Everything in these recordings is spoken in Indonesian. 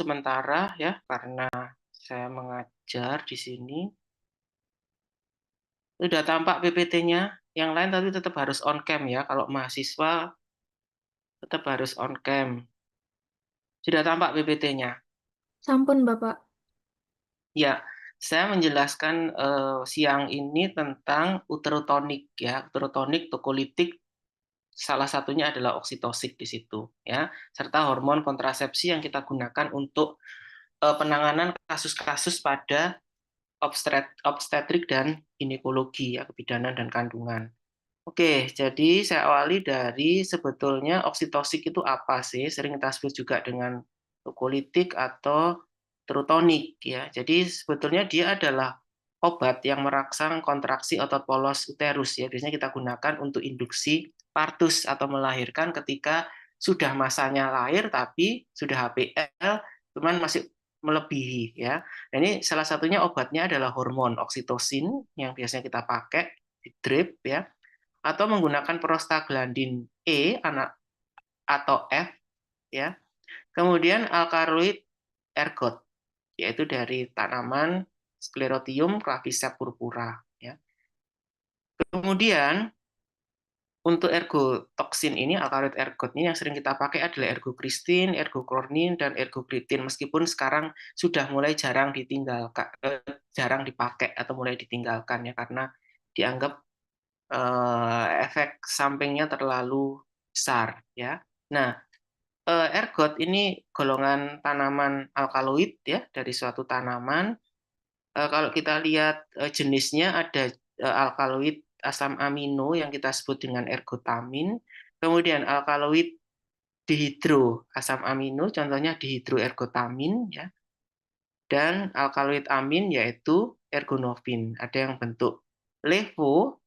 sementara ya, karena saya mengajar di sini. Sudah tampak PPT-nya, yang lain tapi tetap harus on cam ya, kalau mahasiswa tetap harus on cam. Sudah tampak PPT-nya? Sampun, Bapak. Ya, saya menjelaskan siang ini tentang uterotonik ya, uterotonik, tokolitik, salah satunya adalah oksitosik di situ ya, serta hormon kontrasepsi yang kita gunakan untuk penanganan kasus-kasus pada obstetrik dan ginekologi ya, kebidanan dan kandungan. Oke, jadi saya awali dari sebetulnya oksitosik itu apa sih? Sering kita sebut juga dengan tokolitik atau terutonik ya. Jadi sebetulnya dia adalah obat yang merangsang kontraksi otot polos uterus ya. Biasanya kita gunakan untuk induksi partus atau melahirkan ketika sudah masanya lahir tapi sudah HPL cuman masih melebihi ya. Nah, ini salah satunya obatnya adalah hormon oksitosin yang biasanya kita pakai di drip ya, atau menggunakan prostaglandin E anak atau F ya. Kemudian alkaloid ergot yaitu dari tanaman Sclerotium claviceps purpura ya. Kemudian untuk ergotoksin ini, alkaloid ergot ini yang sering kita pakai adalah ergokristin, ergokornin, dan ergokritin. Meskipun sekarang sudah mulai jarang ditinggalkan, jarang dipakai atau mulai ditinggalkan ya, karena dianggap efek sampingnya terlalu besar ya. Nah, ergot ini golongan tanaman alkaloid ya, dari suatu tanaman. Kalau kita lihat jenisnya ada alkaloid asam amino yang kita sebut dengan ergotamin, kemudian alkaloid dihidro asam amino, contohnya dihidroergotamin ya, dan alkaloid amin yaitu ergonovin. Ada yang bentuk levo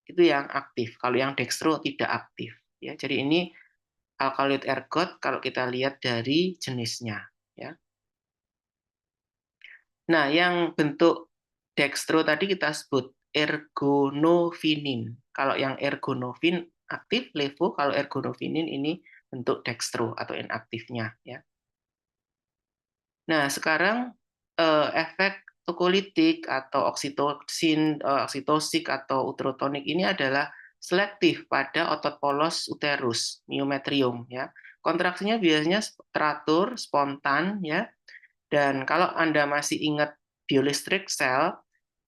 itu yang aktif, kalau yang dextro tidak aktif ya. Jadi ini alkaloid ergot kalau kita lihat dari jenisnya ya. Nah, yang bentuk dextro tadi kita sebut ergonovinin. Kalau yang ergonovin aktif levo, kalau ergonovinin ini bentuk dextro atau inaktifnya ya. Nah, sekarang efek tokolitik atau oksitosin, oksitosik atau uterotonik ini adalah selektif pada otot polos uterus, myometrium ya. Kontraksinya biasanya teratur, spontan ya. Dan kalau Anda masih ingat biolistrik sel,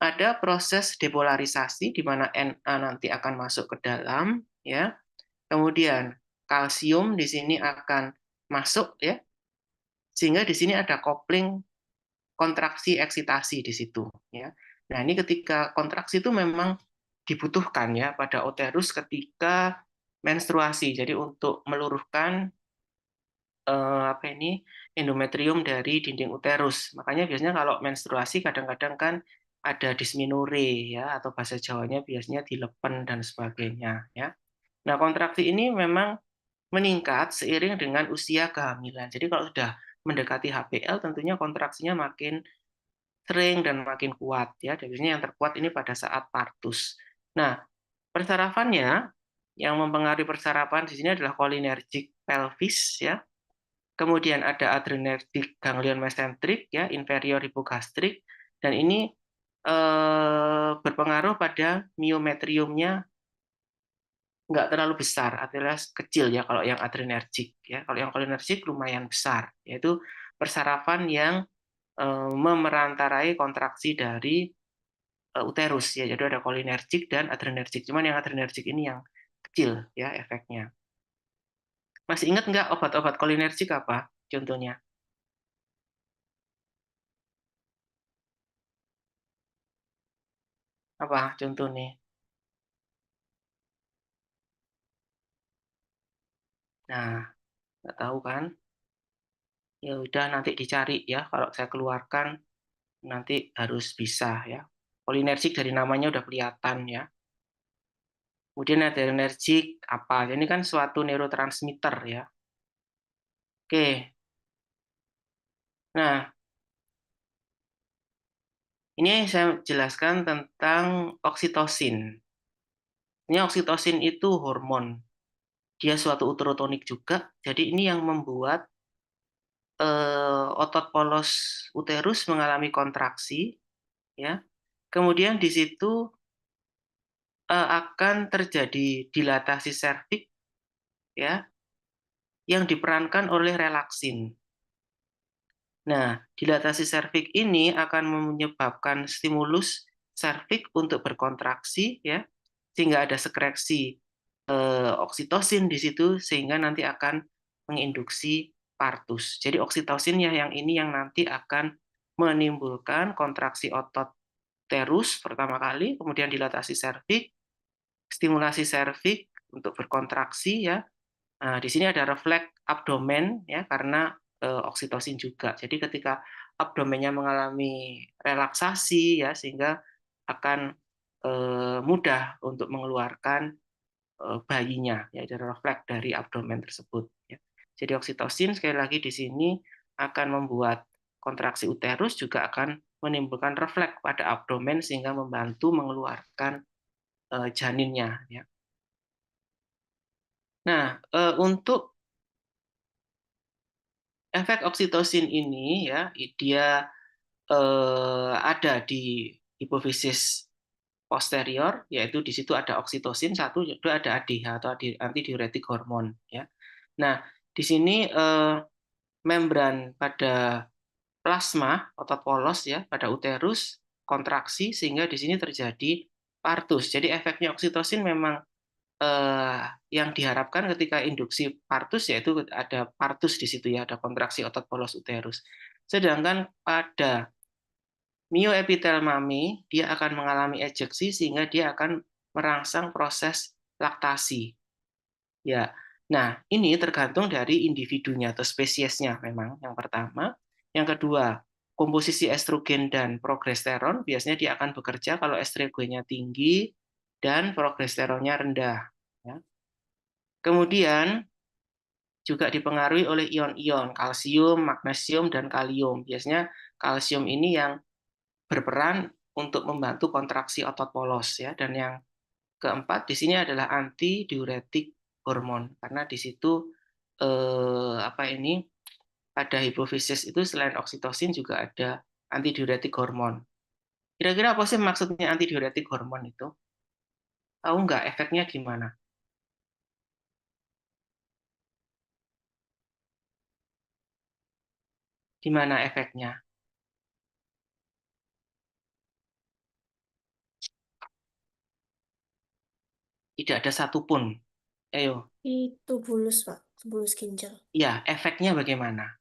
ada proses depolarisasi di mana Na nanti akan masuk ke dalam ya. Kemudian kalsium di sini akan masuk ya. Sehingga di sini ada kopling kontraksi eksitasi di situ ya. Nah, ini ketika kontraksi itu memang dibutuhkan ya pada uterus ketika menstruasi. Jadi untuk meluruhkan apa ini endometrium dari dinding uterus. Makanya biasanya kalau menstruasi kadang-kadang kan ada dysmenorrhea ya, atau bahasa Jawanya biasanya dilepen dan sebagainya ya. Nah, kontraksi ini memang meningkat seiring dengan usia kehamilan. Jadi kalau sudah mendekati HPL tentunya kontraksinya makin sering dan makin kuat ya. Dan biasanya yang terkuat ini pada saat partus. Nah, persarapannya yang mempengaruhi persarapan di sini adalah cholinergic pelvis ya. Kemudian ada adrenergic ganglion mesentrik ya, inferior hipogastrik, dan ini berpengaruh pada myometriumnya nggak terlalu besar, artinya kecil ya kalau yang adrenergic ya. Kalau yang cholinergic lumayan besar, yaitu persarafan yang memerantarai kontraksi dari uterus ya. Jadi ada cholinergic dan adrenergic. Cuman yang adrenergic ini yang kecil ya efeknya. Masih ingat nggak obat-obat cholinergic apa contohnya? Apa contoh nih? Nah, nggak tahu kan? Ya udah nanti dicari ya. Kalau saya keluarkan nanti harus bisa ya. Cholinergic dari namanya udah kelihatan ya. Kemudian ada adrenergic apa? Ini kan suatu neurotransmitter ya. Oke. Nah, ini saya jelaskan tentang oksitosin. Ini oksitosin itu hormon. Dia suatu uterotonik juga. Jadi ini yang membuat otot polos uterus mengalami kontraksi, ya. Kemudian di situ akan terjadi dilatasi serviks, ya, yang diperankan oleh relaksin. Nah, dilatasi serviks ini akan menyebabkan stimulus serviks untuk berkontraksi, ya, sehingga ada sekresi oksitosin di situ, sehingga nanti akan menginduksi partus. Jadi oksitosin ya yang ini yang nanti akan menimbulkan kontraksi otot uterus pertama kali, kemudian dilatasi serviks, stimulasi serviks untuk berkontraksi, ya. Nah, di sini ada refleks abdomen, ya, karena oksitosin juga. Jadi ketika abdomennya mengalami relaksasi, ya, sehingga akan mudah untuk mengeluarkan bayinya, ya, dari refleks dari abdomen tersebut, ya. Jadi oksitosin sekali lagi di sini akan membuat kontraksi uterus, juga akan menimbulkan refleks pada abdomen sehingga membantu mengeluarkan janinnya, ya. Nah, untuk efek oksitosin ini, ya, dia ada di hipofisis posterior, yaitu di situ ada oksitosin, satu, kedua ada ADH atau antidiuretik hormon, ya. Nah, di sini membran pada plasma otot polos, ya, pada uterus kontraksi sehingga di sini terjadi partus. Jadi efeknya oksitosin memang yang diharapkan ketika induksi partus, yaitu ada partus di situ, ya, ada kontraksi otot polos uterus. Sedangkan pada mioepitel mami, dia akan mengalami ejeksi sehingga dia akan merangsang proses laktasi. Ya. Nah, ini tergantung dari individunya atau spesiesnya memang yang pertama. Yang kedua, komposisi estrogen dan progesteron biasanya dia akan bekerja kalau estrogennya tinggi dan progesteronnya rendah, ya. Kemudian juga dipengaruhi oleh ion-ion kalsium, magnesium, dan kalium. Biasanya kalsium ini yang berperan untuk membantu kontraksi otot polos, ya. Dan yang keempat di sini adalah antidiuretik hormon, karena di situ pada hipofisis itu selain oksitosin juga ada antidiuretik hormon. Kira-kira apa sih maksudnya antidiuretik hormon itu? Tahu nggak efeknya gimana? Gimana efeknya? Tidak ada satupun. Ayo, Itu bulus, Pak. Bulus ginjal. ya, efeknya bagaimana?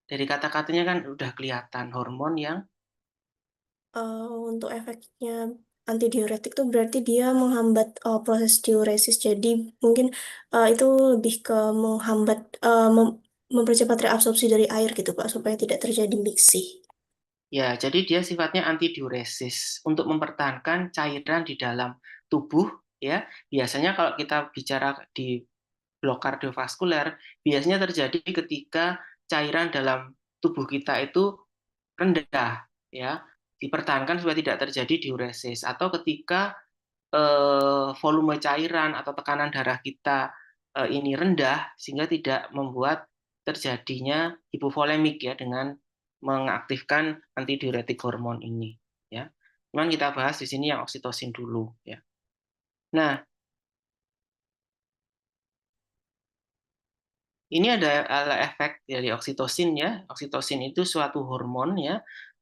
Dari kata-katanya kan udah kelihatan hormon yang Untuk efeknya antidiuretik itu berarti dia menghambat proses diuresis. Jadi mungkin itu lebih ke menghambat, mempercepat reabsorpsi dari air gitu, Pak, supaya tidak terjadi mixing. ya, jadi dia sifatnya antidiuresis untuk mempertahankan cairan di dalam tubuh, ya. Biasanya kalau kita bicara di blok kardiovaskuler, biasanya terjadi ketika cairan dalam tubuh kita itu rendah, ya. Dipertahankan supaya tidak terjadi diuresis, atau ketika volume cairan atau tekanan darah kita ini rendah sehingga tidak membuat terjadinya hipovolemik, ya, dengan mengaktifkan antidiuretik hormon ini, ya. Cuman kita bahas di sini yang oksitosin dulu, ya. Nah, ini ada efek dari oksitosin, ya. Oksitosin itu suatu hormon, ya.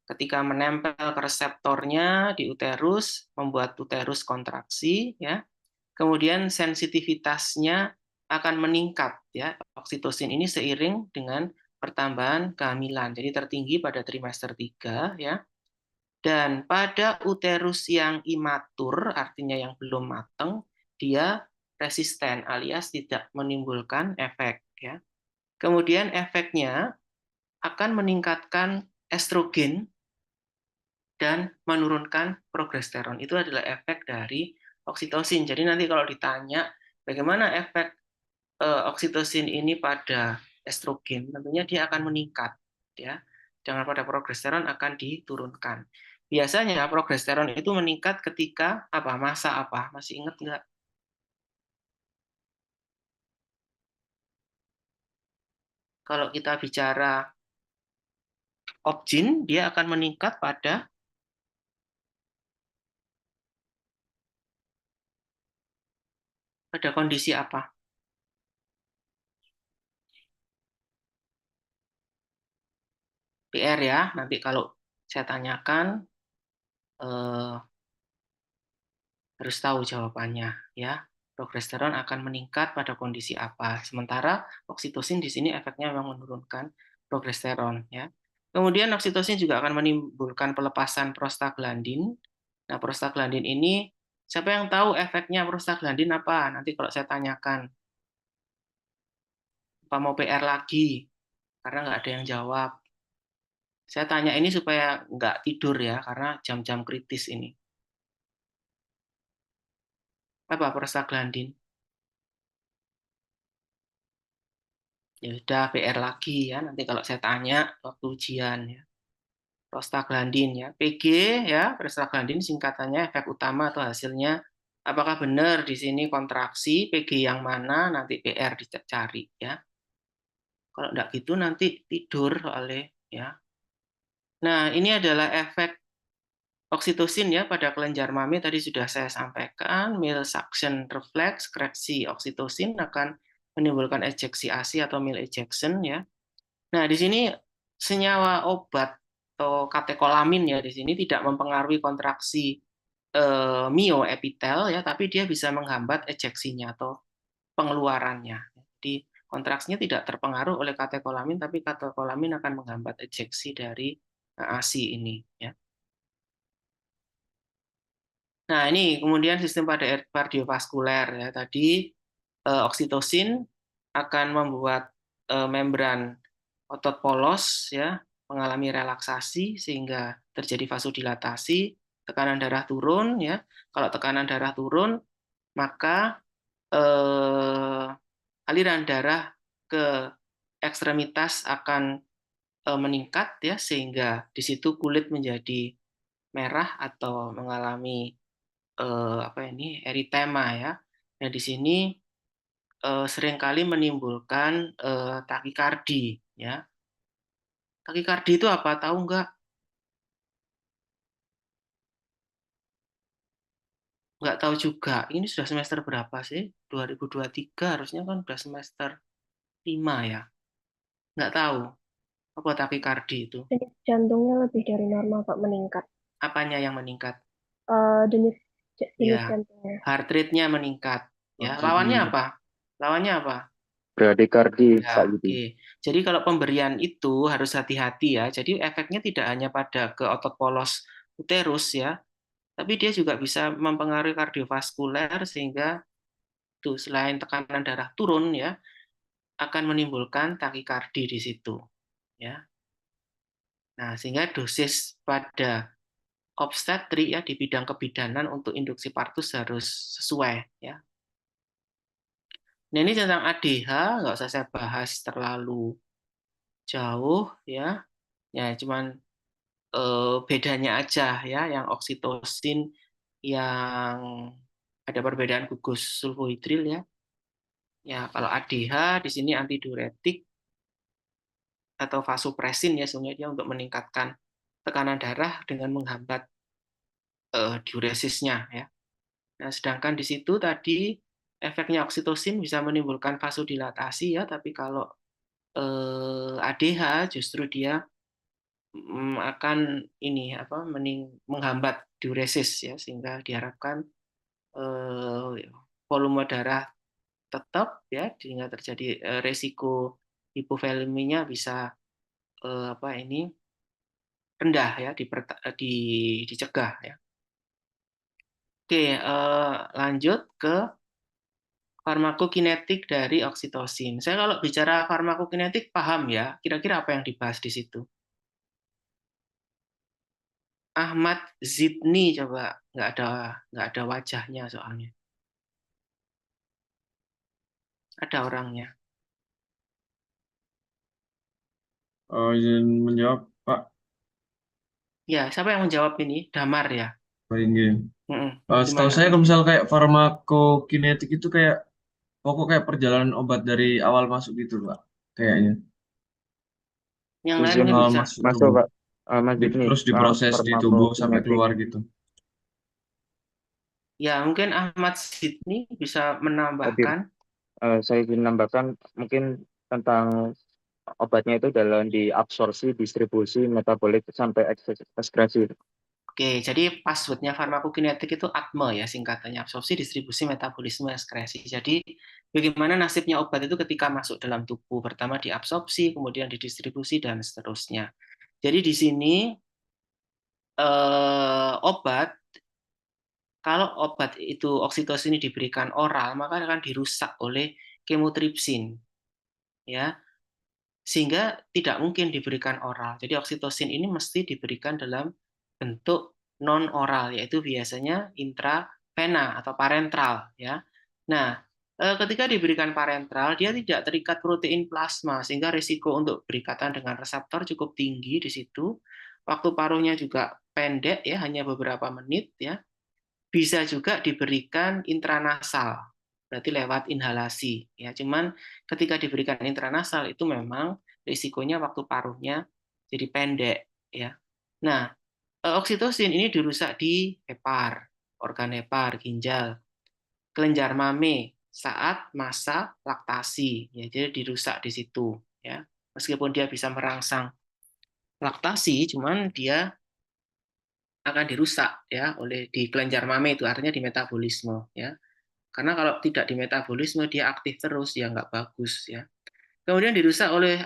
Ketika menempel ke reseptornya di uterus, membuat uterus kontraksi, ya. Kemudian sensitivitasnya akan meningkat, ya. Oksitosin ini seiring dengan pertambahan kehamilan. Jadi tertinggi pada trimester 3, ya. Dan pada uterus yang imatur, artinya yang belum matang, dia resisten alias tidak menimbulkan efek, ya. Kemudian efeknya akan meningkatkan estrogen dan menurunkan progesteron. Itu adalah efek dari oksitosin. Jadi nanti kalau ditanya bagaimana efek oksitosin ini pada estrogen, tentunya dia akan meningkat, ya. Jangan pada progesteron akan diturunkan. Biasanya progesteron itu meningkat ketika apa? Masa apa? Masih ingat nggak? Kalau kita bicara opjin dia akan meningkat pada kondisi apa? PR ya, nanti kalau saya tanyakan eh, harus tahu jawabannya ya. Progesteron akan meningkat pada kondisi apa? Sementara oksitosin di sini efeknya memang menurunkan progesteron ya. Kemudian oksitosin juga akan menimbulkan pelepasan prostaglandin. Nah, prostaglandin ini siapa yang tahu efeknya prostaglandin apa? Nanti kalau saya tanyakan, apa mau PR lagi? Karena nggak ada yang jawab. Saya tanya ini supaya nggak tidur ya, karena jam-jam kritis ini. Apa prostaglandin? Ya sudah PR lagi ya, nanti kalau saya tanya waktu ujian ya. Prostaglandin ya. PG ya, prostaglandin singkatannya efek utama atau hasilnya. Apakah benar di sini kontraksi, PG yang mana, nanti PR dicari ya. Kalau enggak gitu nanti tidur oleh ya. Nah, ini adalah efek oksitosin ya pada kelenjar mami tadi sudah saya sampaikan. Male suction reflex, kreksi oksitosin akan menimbulkan ejeksi ASI atau male ejection ya. Nah, di sini senyawa obat atau katekolamin ya di sini tidak mempengaruhi kontraksi mioepitel ya, tapi dia bisa menghambat ejeksinya atau pengeluarannya. Jadi kontraksinya tidak terpengaruh oleh katekolamin, tapi katekolamin akan menghambat ejeksi dari ASI ini ya. Nah, ini kemudian sistem pada kardiovaskuler ya. Tadi oksitosin akan membuat membran otot polos ya mengalami relaksasi sehingga terjadi vasodilatasi, tekanan darah turun ya. Kalau tekanan darah turun, maka aliran darah ke ekstremitas akan meningkat ya sehingga di situ kulit menjadi merah atau mengalami apa ini eritema ya. Nah, di sini seringkali menimbulkan takikardi ya. Takikardi itu apa? Tahu nggak? Nggak tahu juga. Ini sudah semester berapa sih? 2023 harusnya kan sudah semester 5 ya. Nggak tahu apa takikardi itu. Denyut jantungnya lebih dari normal, Pak, meningkat. Apanya yang meningkat? Denyut denyut Ya, jantungnya. heart rate-nya meningkat. Ya, Oke, lawannya meningkat. apa? Lawannya apa? Bradikardi, Ya, Pak Yudi. oke. Jadi kalau pemberian itu harus hati-hati ya. Jadi efeknya tidak hanya pada ke otot polos uterus ya, tapi dia juga bisa mempengaruhi kardiovaskuler sehingga itu selain tekanan darah turun ya, akan menimbulkan takikardi di situ ya. Nah, sehingga dosis pada obstetrik ya di bidang kebidanan untuk induksi partus harus sesuai ya. Nah, ini tentang ADH nggak usah saya bahas terlalu jauh ya. Ya, cuman bedanya aja ya, yang oksitosin yang ada perbedaan gugus sulfohidril ya. Ya, kalau ADH di sini antidiuretik atau vasopresin ya sebenarnya dia untuk meningkatkan tekanan darah dengan menghambat diuresisnya ya. Nah, sedangkan di situ tadi efeknya oksitosin bisa menimbulkan vasodilatasi ya, tapi kalau ADH justru dia akan ini apa menghambat diuresis ya sehingga diharapkan volume darah tetap ya sehingga terjadi resiko hipovoleminya bisa apa ini rendah ya dicegah ya. Oke, lanjut ke farmakokinetik dari oksitosin. Saya kalau bicara farmakokinetik paham ya, kira-kira apa yang dibahas di situ? Ahmad Zidni coba nggak ada wajahnya soalnya. Ada orangnya. Izin menjawab, Pak. Ya, siapa yang menjawab ini? Damar ya. Pak Inggi. Setahu Gimana? saya kalau misal kayak farmakokinetik itu kayak pokok kayak perjalanan obat dari awal masuk gitu, Pak. Kayaknya. Yang lain Tujuan mungkin awal bisa. masuk Masuk, tubuh. Pak. Mas Bipni, Terus diproses di tubuh sampai farmakokinetik. keluar gitu. Ya, mungkin Ahmad Sidni bisa Tadi menambahkan. saya ingin menambahkan mungkin tentang obatnya itu dalam diabsorpsi, distribusi, metabolik sampai ekskresi. Oke, jadi passwordnya farmakokinetik itu ATME ya, singkatannya absorpsi, distribusi, metabolisme, ekskresi. Jadi bagaimana nasibnya obat itu ketika masuk dalam tubuh? Pertama diabsorpsi, kemudian didistribusi, dan seterusnya. Jadi di sini obat, kalau obat itu oksitosin ini diberikan oral, maka akan dirusak oleh kemotripsin, ya, sehingga tidak mungkin diberikan oral. Jadi oksitosin ini mesti diberikan dalam bentuk non oral, yaitu biasanya intravena atau parentral, ya. Nah, ketika diberikan parentral, dia tidak terikat protein plasma, sehingga risiko untuk berikatan dengan reseptor cukup tinggi di situ. Waktu paruhnya juga pendek, ya, hanya beberapa menit, ya. Bisa juga diberikan intranasal, berarti lewat inhalasi, ya. Cuman ketika diberikan intranasal itu memang risikonya waktu paruhnya jadi pendek, ya. Nah, oksitosin ini dirusak di hepar, organ hepar, ginjal, kelenjar mame saat masa laktasi, ya. Jadi dirusak di situ, ya. Meskipun dia bisa merangsang laktasi, cuman dia akan dirusak ya oleh di kelenjar mame, itu artinya di metabolisme, ya. Karena kalau tidak di metabolisme dia aktif terus, ya nggak bagus, ya. Kemudian dirusak oleh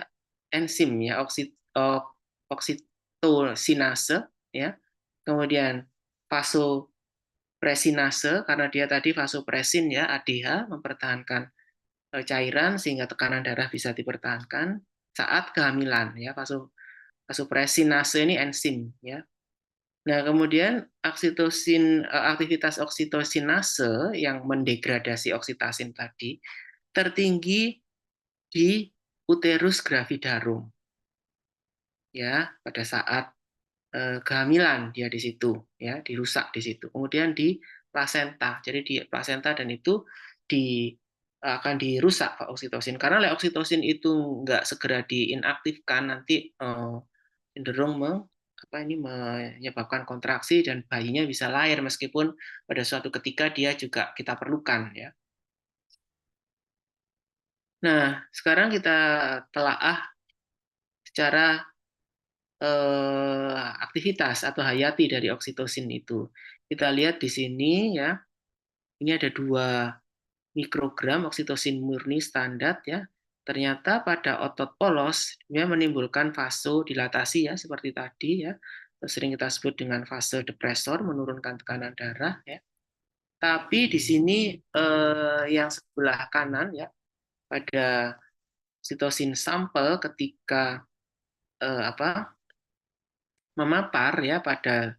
enzim ya, oksitosinase, ya. Kemudian vasopresinase, karena dia tadi vasopresin ya, ADH, mempertahankan cairan sehingga tekanan darah bisa dipertahankan saat kehamilan ya. Vasopresinase ini enzim ya. Nah, kemudian aktivitas oksitosinase yang mendegradasi oksitasin tadi tertinggi di uterus gravidarum, ya, pada saat kehamilan dia di situ, ya, dirusak di situ. Kemudian di plasenta, jadi di plasenta, dan itu akan dirusak oksitosin, karena oksitosin itu nggak segera diinaktifkan, nanti cenderung menyebabkan kontraksi dan bayinya bisa lahir meskipun pada suatu ketika dia juga kita perlukan, ya. Nah, sekarang kita telaah secara aktivitas atau hayati dari oksitosin itu. Kita lihat di sini ya, ini ada 2 mikrogram oksitosin murni standar ya. Ternyata pada otot polos dia menimbulkan vasodilatasi ya, seperti tadi ya. Sering kita sebut dengan vasodepressor, menurunkan tekanan darah ya. Tapi di sini yang sebelah kanan ya, pada oksitosin sampel ketika memapar ya pada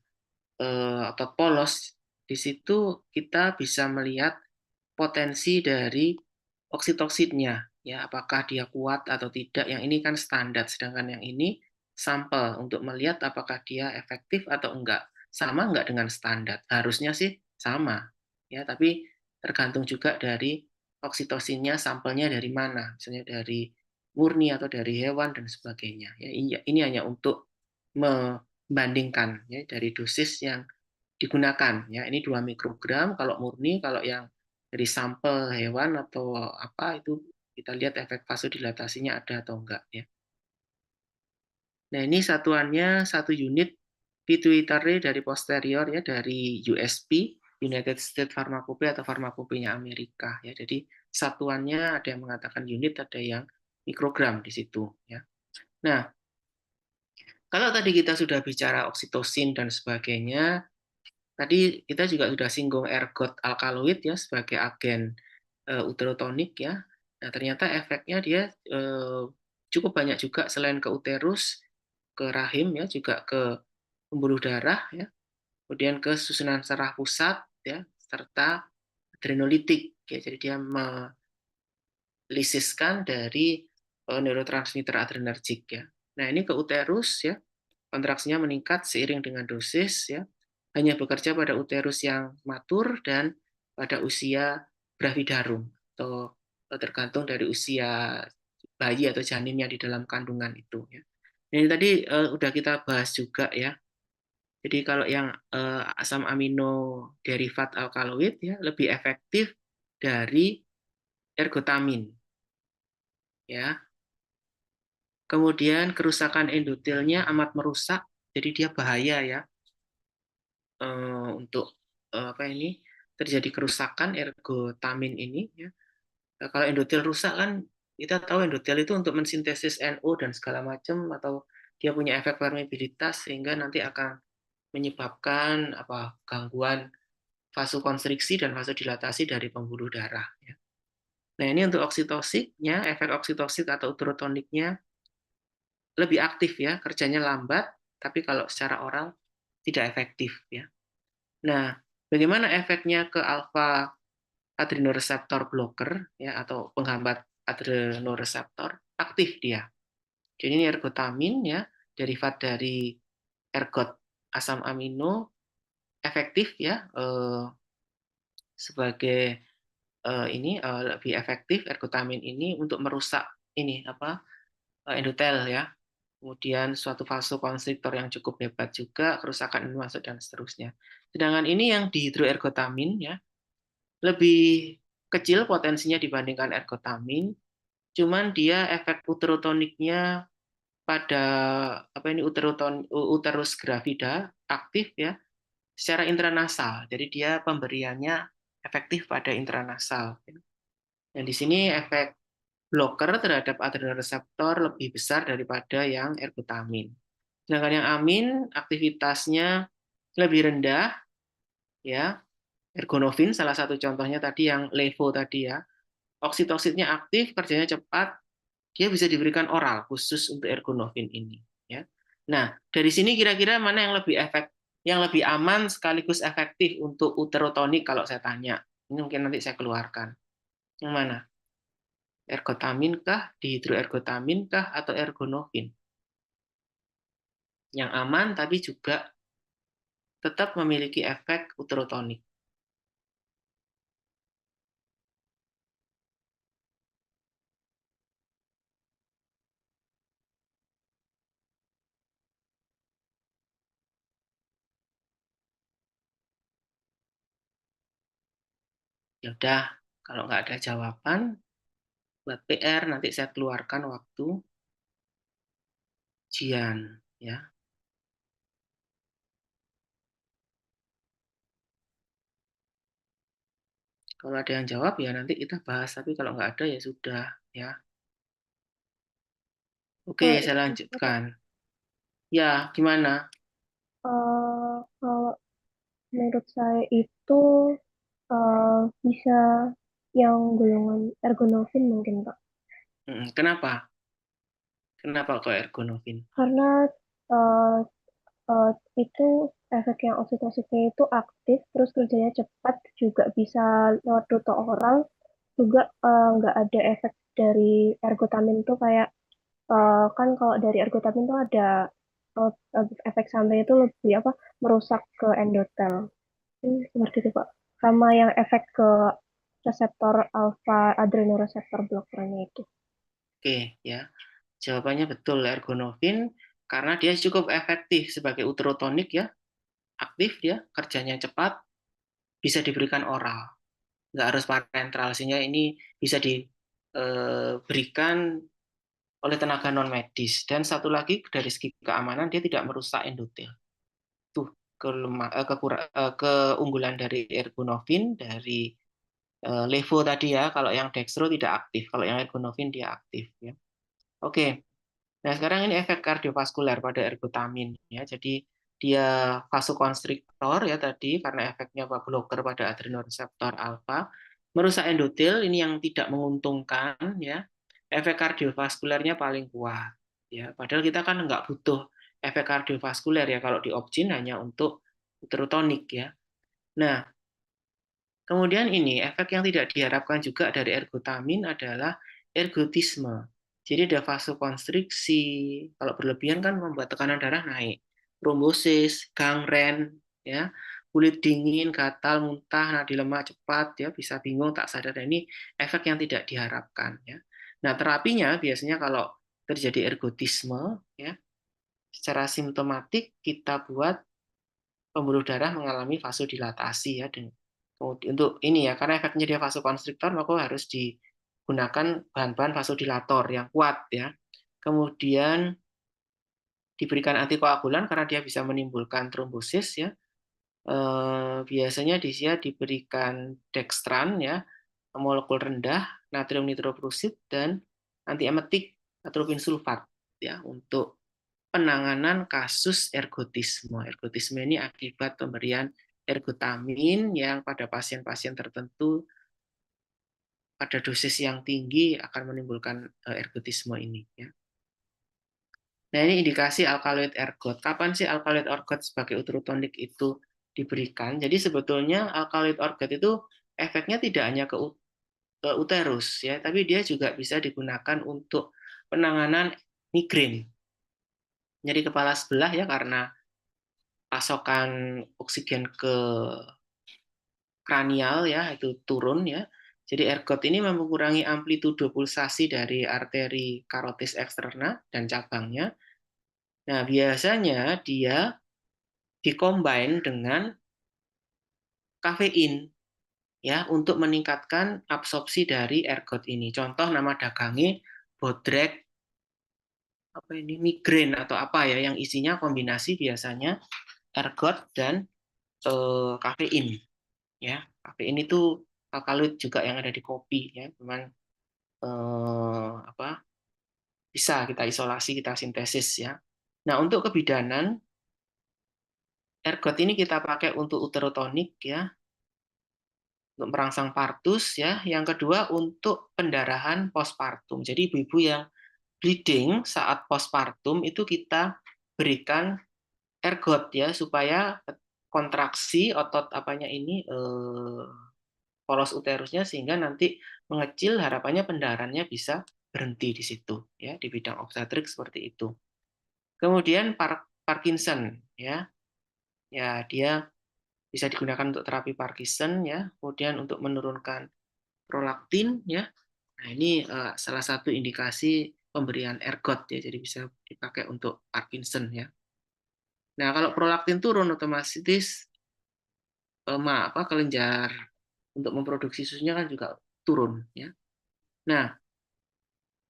otot polos, di situ kita bisa melihat potensi dari oksitosinnya, ya, apakah dia kuat atau tidak. Yang ini kan standar, sedangkan yang ini sampel untuk melihat apakah dia efektif atau enggak. Sama enggak dengan standar? Harusnya sih sama, ya, tapi tergantung juga dari oksitosinnya, sampelnya dari mana, misalnya dari murni atau dari hewan dan sebagainya. Ya, ini hanya untuk membandingkan ya dari dosis yang digunakan. Ya, ini 2 mikrogram kalau murni, kalau yang dari sampel hewan atau apa itu kita lihat efek vasodilatasinya ada atau enggak ya. Nah, ini satuannya 1 unit pituitary dari posterior ya, dari USP, United States Pharmacopoeia atau farmakopoeinya Amerika ya. Jadi satuannya ada yang mengatakan unit, ada yang mikrogram di situ ya. Nah, kalau tadi kita sudah bicara oksitosin dan sebagainya, tadi kita juga sudah singgung ergot alkaloid ya sebagai agen uterotonik ya. Nah, ternyata efeknya dia cukup banyak juga, selain ke uterus, ke rahim ya, juga ke pembuluh darah ya, kemudian ke susunan saraf pusat ya, serta adrenolitik ya. Jadi dia melisiskan dari neurotransmitter adrenergik ya. Nah, ini ke uterus ya, kontraksinya meningkat seiring dengan dosis ya. Hanya bekerja pada uterus yang matur dan pada usia gravidarum, atau tergantung dari usia bayi atau janin yang di dalam kandungan itu ya. Ini tadi udah kita bahas juga ya. Jadi kalau yang asam amino derivat alkaloid ya lebih efektif dari ergotamin ya. Kemudian kerusakan endotelnya amat merusak, jadi dia bahaya ya untuk apa ini terjadi kerusakan ergotamin ini ya. Nah, kalau endotel rusak kan kita tahu endotel itu untuk mensintesis NO dan segala macam atau dia punya efek permeabilitas sehingga nanti akan menyebabkan apa gangguan vasokonstriksi dan vasodilatasi dari pembuluh darah ya. Nah, ini untuk oksitosiknya, efek oksitosik atau uterotoniknya lebih aktif ya, kerjanya lambat, tapi kalau secara oral tidak efektif ya. Nah, bagaimana efeknya ke alfa adrenoreseptor blocker ya atau penghambat adrenoreseptor? Aktif dia. Jadi ini ergotamin ya, derivat dari ergot asam amino efektif ya sebagai ini lebih efektif ergotamin ini untuk merusak ini apa endotel ya. Kemudian suatu vasokonstriktor yang cukup hebat juga, kerusakan ini masuk dan seterusnya. Sedangkan ini yang dihidroergotamin ya, lebih kecil potensinya dibandingkan ergotamin, cuman dia efek uterotoniknya pada apa ini uterus gravida aktif ya secara intranasal. Jadi dia pemberiannya efektif pada intranasal. Dan di sini efek blocker terhadap adrenoreseptor lebih besar daripada yang ergotamin. Sedangkan yang amin aktivitasnya lebih rendah ya. Ergonovin salah satu contohnya tadi yang levo tadi ya. Oksitositnya aktif, kerjanya cepat, dia bisa diberikan oral khusus untuk ergonovin ini ya. Nah, dari sini kira-kira mana yang lebih aman sekaligus efektif untuk uterotonik kalau saya tanya. Ini mungkin nanti saya keluarkan. Yang mana? Ergotamin kah, dihidroergotamin kah, atau ergonovin? Yang aman tapi juga tetap memiliki efek uterotonik. Ya udah, kalau nggak ada jawaban, buat PR nanti saya keluarkan waktu ujian ya. Kalau ada yang jawab ya nanti kita bahas, tapi kalau nggak ada ya sudah ya. Oke, Kalau saya itu lanjutkan. Ya, gimana? kalau menurut saya itu bisa yang golongan ergonovin mungkin Pak. Kenapa? Kenapa kok ergonovin? Karena eh, eh, itu efek yang oksitosisnya itu aktif, terus kerjanya cepat, juga bisa lewat rute oral, juga nggak ada efek dari ergotamin tuh kayak kan kalau dari ergotamin tuh ada efek samping itu lebih apa merusak ke endotel. Seperti itu Pak. Sama yang efek ke reseptor alfa adrenoreseptor blockernya itu. Oke, ya. Jawabannya betul ergonovin karena dia cukup efektif sebagai uterotonik ya, aktif dia, kerjanya cepat, bisa diberikan oral, nggak harus parenteral sehingga ini bisa diberikan oleh tenaga non medis. Dan satu lagi dari segi keamanan dia tidak merusak endotel. Tuh keunggulan dari ergonovin dari levo tadi ya. Kalau yang dextro tidak aktif, kalau yang ergonovin dia aktif ya. Oke. Nah, sekarang ini efek kardiovaskuler pada ergotamin ya. Jadi dia vasokonstriktor ya tadi karena efeknya blocker pada adrenoreseptor alfa, merusak endotel ini yang tidak menguntungkan ya. Efek kardiovaskulernya paling kuat ya. Padahal kita kan nggak butuh efek kardiovaskuler ya kalau di Opjin hanya untuk uterotonik ya. Nah, kemudian ini efek yang tidak diharapkan juga dari ergotamin adalah ergotisme. Jadi ada vasokonstriksi, kalau berlebihan kan membuat tekanan darah naik, trombosis, gangren, ya, kulit dingin, gatal, muntah, nadi lemah cepat, ya, bisa bingung, tak sadar. Dan ini efek yang tidak diharapkan. Ya. Nah terapinya biasanya kalau terjadi ergotisme, ya, secara simptomatik kita buat pembuluh darah mengalami vasodilatasi ya. Dan untuk ini ya, karena efeknya dia vasokonstriktor, maka harus digunakan bahan-bahan vasodilator yang kuat ya. Kemudian diberikan antikoagulan karena dia bisa menimbulkan trombosis ya. Biasanya dia diberikan dextran ya, molekul rendah, natrium nitroprusida dan antiemetik atropin sulfat ya untuk penanganan kasus ergotisme. Ergotisme ini akibat pemberian ergotamin yang pada pasien-pasien tertentu pada dosis yang tinggi akan menimbulkan ergotisme ini ya. Nah, ini indikasi alkaloid ergot. Kapan sih alkaloid ergot sebagai uterotonik itu diberikan? Jadi sebetulnya alkaloid ergot itu efeknya tidak hanya ke uterus ya, tapi dia juga bisa digunakan untuk penanganan migrain, nyeri kepala sebelah ya, karena pasokan oksigen ke kranial ya itu turun ya. Jadi ergot ini mengurangi amplitudo pulsasi dari arteri karotis eksterna dan cabangnya. Nah, biasanya dia dikombin dengan kafein ya untuk meningkatkan absorpsi dari ergot ini. Contoh nama dagangnya bodrek apa ini migrain atau apa ya, yang isinya kombinasi biasanya ergot dan kafein ya. Kafein itu alkaloid juga yang ada di kopi ya, cuman bisa kita isolasi, kita sintesis ya. Nah, untuk kebidanan ergot ini kita pakai untuk uterotonik ya, untuk merangsang partus ya. Yang kedua untuk pendarahan postpartum. Jadi ibu-ibu yang bleeding saat postpartum itu kita berikan ergot ya supaya kontraksi otot apanya ini polos uterusnya sehingga nanti mengecil, harapannya pendarahannya bisa berhenti di situ ya, di bidang obstetrik seperti itu. Kemudian Parkinson ya. Ya, dia bisa digunakan untuk terapi Parkinson ya, kemudian untuk menurunkan prolaktin ya. Nah, ini salah satu indikasi pemberian ergot ya, jadi bisa dipakai untuk Parkinson ya. Nah, kalau prolaktin turun otomatis kelenjar untuk memproduksi susunya kan juga turun ya. Nah,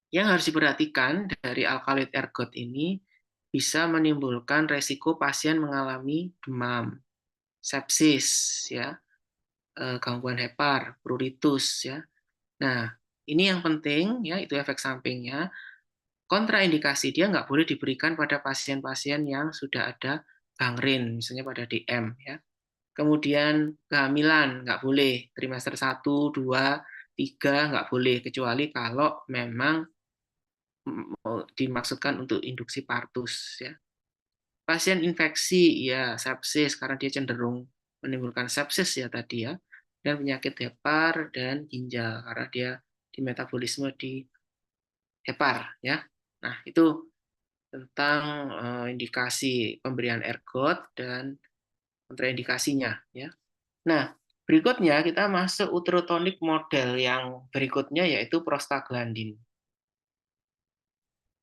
yang harus diperhatikan dari alkaloid ergot ini bisa menimbulkan resiko pasien mengalami demam, sepsis ya, gangguan hepar, pruritus ya. Nah, ini yang penting ya, itu efek sampingnya. Kontraindikasi dia nggak boleh diberikan pada pasien-pasien yang sudah ada gangren, misalnya pada DM ya. Kemudian kehamilan nggak boleh, trimester 1, 2, 3 nggak boleh, kecuali kalau memang dimaksudkan untuk induksi partus ya. Pasien infeksi ya sepsis karena dia cenderung menimbulkan sepsis ya tadi ya, dan penyakit hepar dan ginjal karena dia di metabolisme di hepar ya. Nah, itu tentang indikasi pemberian ergot dan kontraindikasinya ya. Nah, berikutnya kita masuk uterotonik model yang berikutnya yaitu prostaglandin.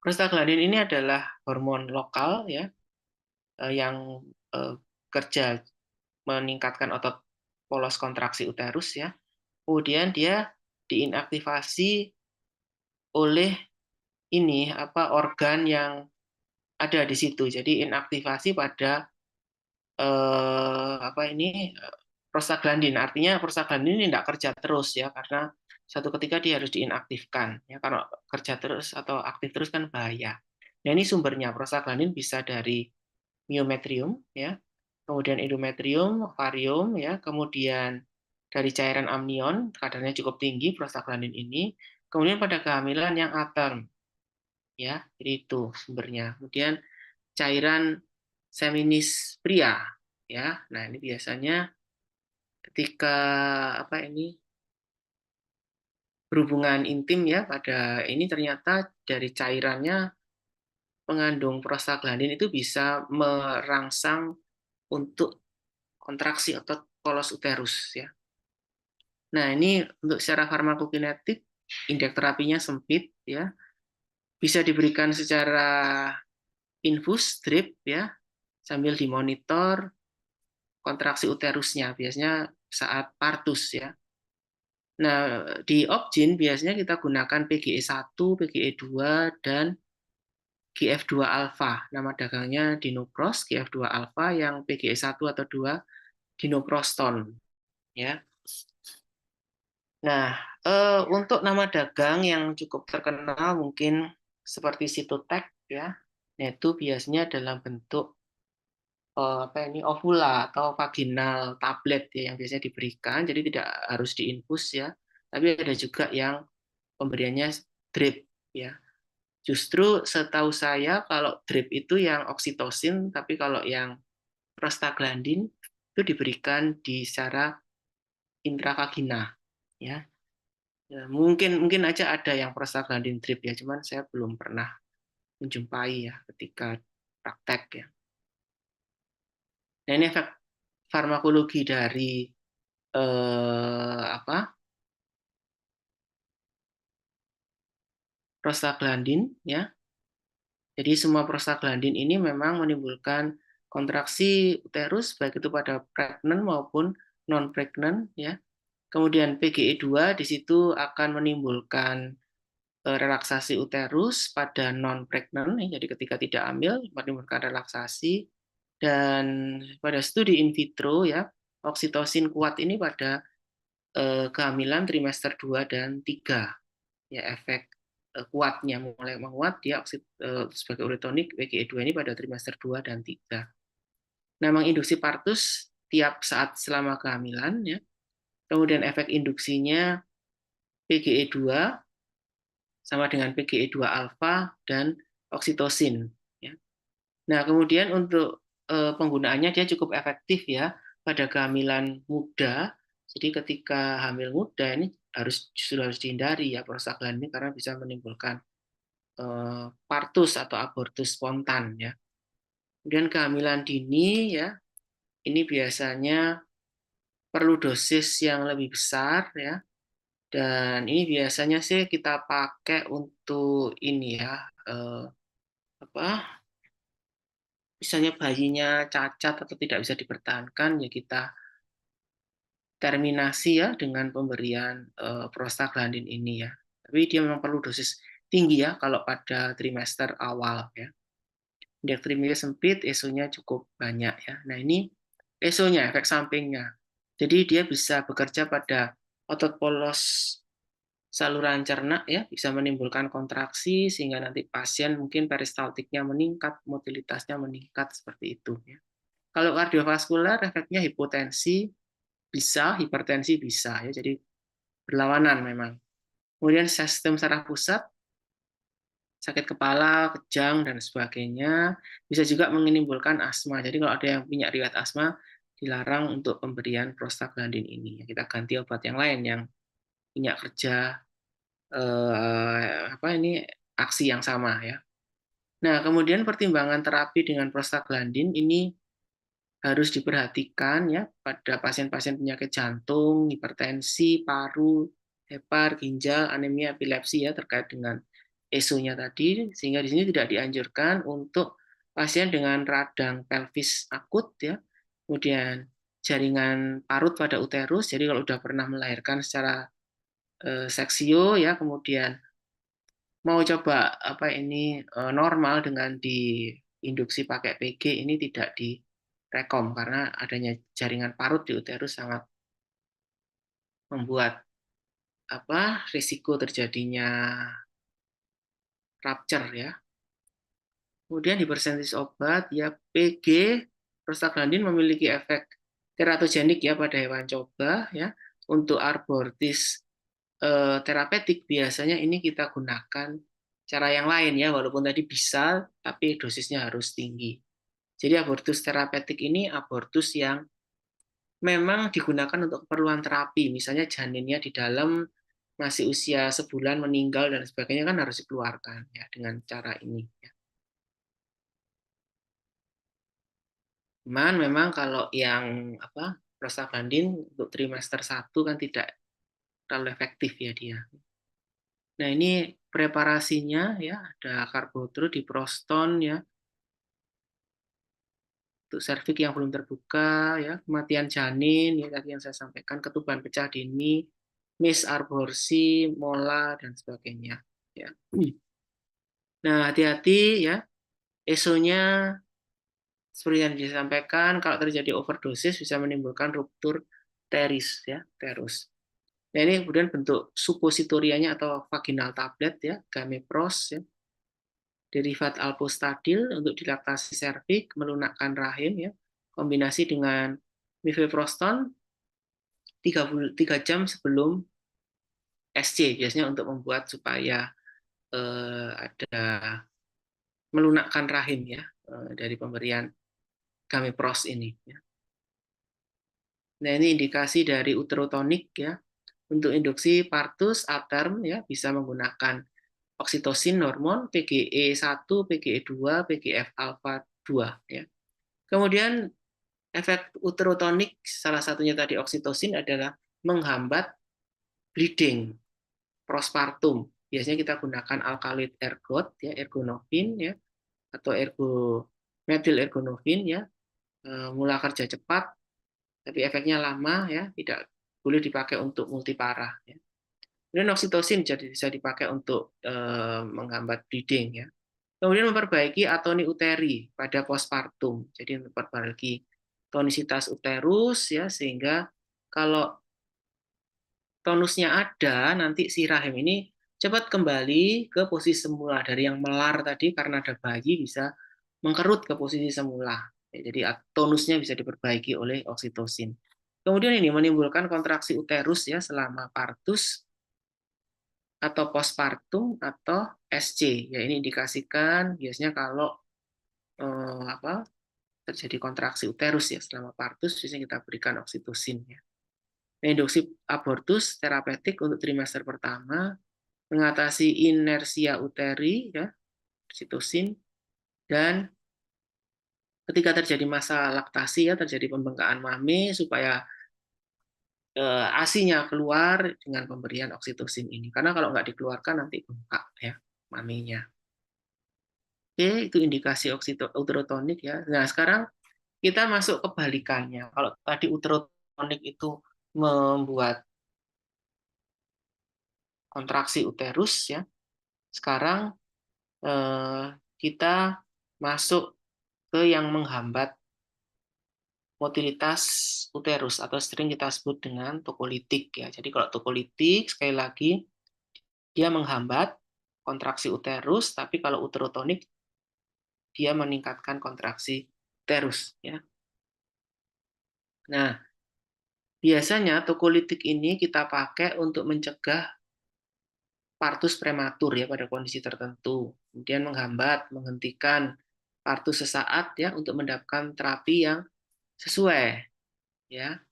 Prostaglandin ini adalah hormon lokal ya yang kerja meningkatkan otot polos kontraksi uterus ya. Kemudian dia diinaktivasi oleh ini organ yang ada di situ. Jadi inaktivasi pada prostaglandin. Artinya prostaglandin ini tidak kerja terus ya, karena satu ketika dia harus diinaktifkan ya. Kalau kerja terus atau aktif terus kan bahaya. Nah, ini sumbernya prostaglandin bisa dari myometrium ya, kemudian endometrium, ovarium ya, kemudian dari cairan amnion kadarnya cukup tinggi prostaglandin ini, kemudian pada kehamilan yang aterm ya, jadi itu sumbernya. Kemudian cairan seminis pria ya. Nah, ini biasanya ketika berhubungan intim ya, pada ini ternyata dari cairannya mengandung prostaglandin itu bisa merangsang untuk kontraksi otot polos uterus ya. Nah, ini untuk secara farmakokinetik indeks terapinya sempit ya. Bisa diberikan secara infus drip ya, sambil dimonitor kontraksi uterusnya, biasanya saat partus ya. Nah, di Opjin biasanya kita gunakan PGE1, PGE2, dan GF2 alpha. Nama dagangnya Dinopros, GF2 alpha, yang PGE1 atau 2 Dinoproston ya. Nah, untuk nama dagang yang cukup terkenal mungkin seperti Cytotec ya, yaitu biasanya dalam bentuk ovula atau vaginal tablet ya, yang biasanya diberikan, jadi tidak harus diinfus ya. Tapi ada juga yang pemberiannya drip ya. Justru setahu saya kalau drip itu yang oksitosin, tapi kalau yang prostaglandin itu diberikan di secara intravagina ya. Ya, mungkin aja ada yang prostaglandin drip ya, cuman saya belum pernah menjumpai ya ketika praktek ya. Nah, ini efek farmakologi dari prostaglandin ya. Jadi semua prostaglandin ini memang menimbulkan kontraksi uterus baik itu pada pregnant maupun non pregnant ya. Kemudian PGE2 di situ akan menimbulkan relaksasi uterus pada non pregnant ya. Jadi ketika tidak hamil menimbulkan relaksasi, dan pada studi in vitro ya, oksitosin kuat ini pada kehamilan trimester 2 dan 3 ya, efek kuatnya mulai menguat dia sebagai uretonik PGE2 ini pada trimester 2 dan 3. Nah, menginduksi partus tiap saat selama kehamilan ya. Kemudian efek induksinya PGE2 sama dengan PGE2 alfa dan oksitosin ya. Nah, kemudian untuk penggunaannya dia cukup efektif ya pada kehamilan muda. Jadi ketika hamil muda ini justru harus dihindari ya prostaglandin karena bisa menimbulkan partus atau abortus spontan ya. Kemudian kehamilan dini ya, ini biasanya perlu dosis yang lebih besar ya. Dan ini biasanya sih kita pakai untuk ini ya, misalnya bayinya cacat atau tidak bisa dipertahankan ya kita terminasi ya dengan pemberian prostaglandin ini ya. Tapi dia memang perlu dosis tinggi ya kalau pada trimester awal ya. Indeks trimester sempit, ESO-nya cukup banyak ya. Nah, ini ESO-nya, efek sampingnya. Jadi dia bisa bekerja pada otot polos saluran cerna ya, bisa menimbulkan kontraksi sehingga nanti pasien mungkin peristaltiknya meningkat, motilitasnya meningkat seperti itu ya. Kalau kardiovaskular efeknya hipotensi bisa, hipertensi bisa ya. Jadi berlawanan memang. Kemudian sistem saraf pusat, sakit kepala, kejang, dan sebagainya. Bisa juga menimbulkan asma. Jadi kalau ada yang punya riwayat asma, dilarang untuk pemberian prostaglandin ini. Kita ganti obat yang lain yang punya kerja aksi yang sama ya. Nah, kemudian pertimbangan terapi dengan prostaglandin ini harus diperhatikan ya pada pasien-pasien penyakit jantung, hipertensi, paru, hepar, ginjal, anemia, epilepsi ya terkait dengan ESO-nya tadi, sehingga di sini tidak dianjurkan untuk pasien dengan radang pelvis akut ya, kemudian jaringan parut pada uterus, jadi kalau sudah pernah melahirkan secara seksio ya, kemudian mau coba normal dengan diinduksi pakai PG ini tidak direkom karena adanya jaringan parut di uterus sangat membuat risiko terjadinya rupture ya. Kemudian hipersensitif obat ya, PG prostaglandin memiliki efek teratogenik ya pada hewan coba ya. Untuk abortis terapeutik biasanya ini kita gunakan cara yang lain ya, walaupun tadi bisa tapi dosisnya harus tinggi. Jadi abortus terapeutik ini abortus yang memang digunakan untuk keperluan terapi, misalnya janinnya di dalam masih usia sebulan meninggal dan sebagainya kan harus dikeluarkan ya dengan cara ini ya. Cuman memang kalau yang prostaglandin untuk trimester 1 kan tidak terlalu efektif ya dia. Nah, ini preparasinya ya, ada karbotro, diproston ya, untuk serviks yang belum terbuka, ya, kematian janin, ya tadi yang saya sampaikan, ketuban pecah dini, misaborsi, mola dan sebagainya. Ya. Nah, hati-hati ya, ESO-nya seperti yang disampaikan, kalau terjadi overdosis bisa menimbulkan ruptur teris, ya, terus. Nah, ini kemudian bentuk supositorianya atau vaginal tablet, ya, Gamepros, ya, derivat alpostadil untuk dilaktasi serviks, melunakkan rahim, ya, kombinasi dengan mifeproston 3 jam sebelum SC, biasanya untuk membuat supaya ada melunakkan rahim, ya, dari pemberian Gamepros ini. Ya. Nah, ini indikasi dari uterotonik, ya. Untuk induksi partus aterm, ya, bisa menggunakan oksitosin hormon PGE1, PGE2, PGF alpha 2, ya. Kemudian efek uterotonik salah satunya tadi oksitosin adalah menghambat bleeding postpartum. Biasanya kita gunakan alkaloid ergot, ya, ergonovin, ya, atau metil ergonovin, ya, mula kerja cepat tapi efeknya lama, ya, tidak boleh dipakai untuk multiparah, ya. Kemudian oksitosin jadi bisa dipakai untuk menghambat bleeding, ya. Kemudian memperbaiki atoni uteri pada postpartum, jadi memperbaiki tonisitas uterus, ya, sehingga kalau tonusnya ada, nanti si rahim ini cepat kembali ke posisi semula. Dari yang melar tadi karena ada bayi bisa mengkerut ke posisi semula. Jadi tonusnya bisa diperbaiki oleh oksitosin. Kemudian ini menimbulkan kontraksi uterus, ya, selama partus atau postpartum atau SC. Ya, ini indikasikan biasanya kalau terjadi kontraksi uterus, ya, selama partus biasanya kita berikan oksitosin, ya. Induksi abortus terapeutik untuk trimester pertama, mengatasi inersia uteri, ya, oksitosin, dan ketika terjadi masa laktasi, ya, terjadi pembengkakan mame supaya ASI-nya keluar dengan pemberian oksitosin ini. Karena kalau nggak dikeluarkan nanti bengkak, ya, mamenya. Oke, itu indikasi uterotonik, ya. Nah, sekarang kita masuk kebalikannya. Kalau tadi uterotonik itu membuat kontraksi uterus, ya. Sekarang kita masuk ke yang menghambat motilitas uterus atau sering kita sebut dengan tokolitik, ya. Jadi kalau tokolitik sekali lagi dia menghambat kontraksi uterus, tapi kalau uterotonik dia meningkatkan kontraksi uterus, ya. Nah, biasanya tokolitik ini kita pakai untuk mencegah partus prematur, ya, pada kondisi tertentu. Kemudian menghambat, menghentikan partus sesaat, ya, untuk mendapatkan terapi yang sesuai, ya.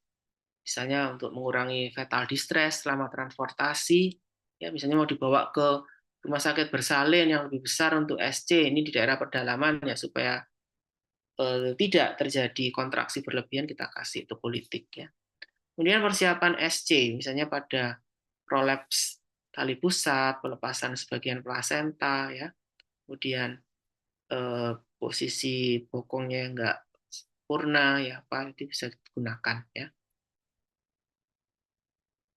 Misalnya untuk mengurangi fetal distress selama transportasi, ya, misalnya mau dibawa ke rumah sakit bersalin yang lebih besar untuk SC, ini di daerah pedalaman, ya, supaya tidak terjadi kontraksi berlebihan, kita kasih tokolitik, ya. Kemudian persiapan SC, misalnya pada prolaps tali pusat, pelepasan sebagian plasenta, ya, kemudian posisi bokongnya enggak sempurna, ya, apa itu bisa digunakan, ya.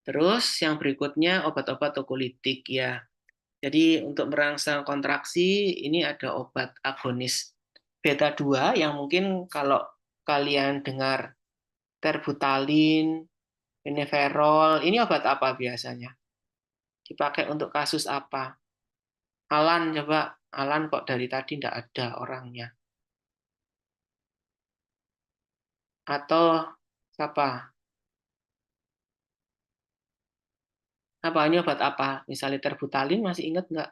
Terus yang berikutnya obat-obat tokolitik, ya. Jadi untuk merangsang kontraksi ini ada obat agonis beta 2 yang mungkin kalau kalian dengar terbutalin, beneferol, ini obat apa biasanya? Dipakai untuk kasus apa? Alan, coba. Alan kok dari tadi tidak ada orangnya. Atau siapa? Apa ini obat apa? Misalnya terbutalin, masih ingat nggak?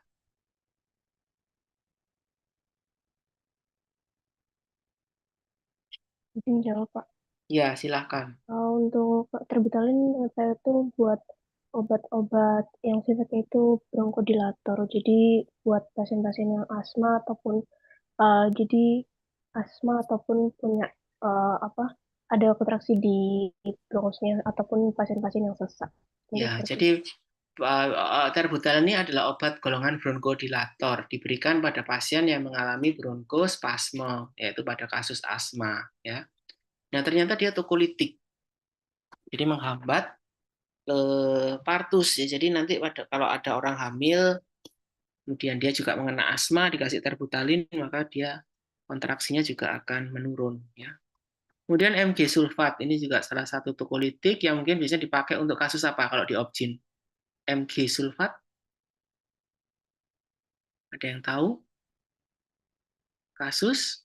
Mungkin jawab, Pak. Ya, silahkan. Untuk terbitalin saya tuh buat obat-obat yang sifatnya itu bronkodilator. Jadi buat pasien-pasien yang asma ataupun jadi asma ataupun punya apa ada kontraksi di bronkusnya ataupun pasien-pasien yang sesak. Jadi Ya, seperti jadi itu. Terbutalin ini adalah obat golongan bronkodilator, diberikan pada pasien yang mengalami bronkospasme, yaitu pada kasus asma. Ya. Nah, ternyata dia tokolitik, jadi menghambat partus. Ya. Jadi nanti kalau ada orang hamil, kemudian dia juga mengena asma, dikasih terbutalin, maka dia kontraksinya juga akan menurun. Ya. Kemudian Mg sulfat, ini juga salah satu tokolitik yang mungkin bisa dipakai untuk kasus apa kalau di Opjin? Mg sulfat, ada yang tahu? Kasus?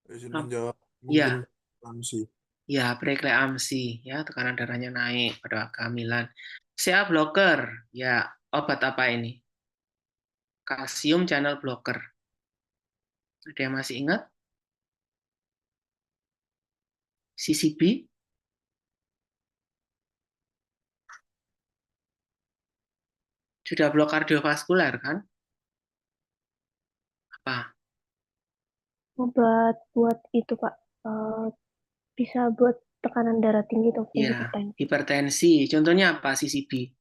Izin menjawab, Ya, mungkin Lamsi. ya preekleamsi, ya tekanan darahnya naik pada kehamilan. CA blocker, ya obat apa ini? Kalsium channel blocker. Ada yang masih ingat? CCB? Sudah blok kardiovaskuler kan? Apa? Obat buat itu, Pak. Bisa buat tekanan darah tinggi ataupun Ya, hipertensi. hipertensi. Contohnya apa CCB?